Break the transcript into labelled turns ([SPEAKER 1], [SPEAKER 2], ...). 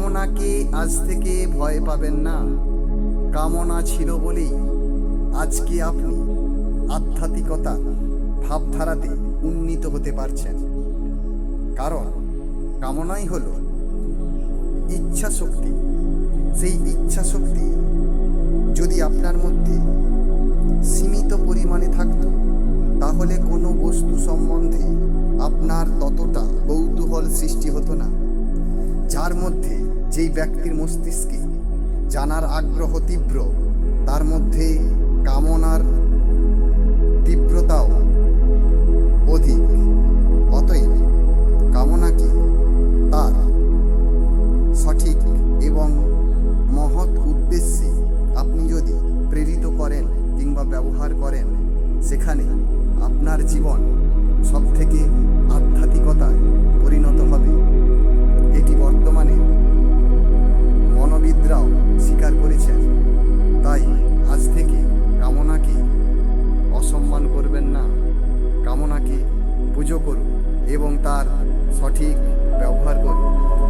[SPEAKER 1] কামনাকে আজ থেকে ভয় পাবেন না। কামনা ছিল বলেই আজকে আপনি আধ্যাত্মিকতা ভাবধারাতে উন্নীত হতে পারছেন। কারণ কামনাই হলো ইচ্ছা শক্তি। সেই ইচ্ছা শক্তি যদি আপনার মধ্যে সীমিত পরিমাণে থাকতো, তাহলে কোনো বস্তু সম্বন্ধে আপনার ততটা কৌতূহল সৃষ্টি হতো না। যার মধ্যে, যেই ব্যক্তির মস্তিষ্কে জানার আগ্রহ তীব্র, তার মধ্যে কামনার তীব্রতাও অধিক। অতএব কামনাকে তার সঠিক এবং মহৎ উদ্দেশ্যে আপনি যদি প্রেরিত করেন কিংবা ব্যবহার করেন, সেখানে আপনার জীবন সবথেকে আধ্যাত্মিকতায় পরিণত হবে। এটি বর্তমানে মনোবিদরাও স্বীকার করেছেন। তাই আজ থেকে কামনাকে অসম্মান করবেন না, কামনাকে পুজো করুন এবং তার সঠিক ব্যবহার করুন।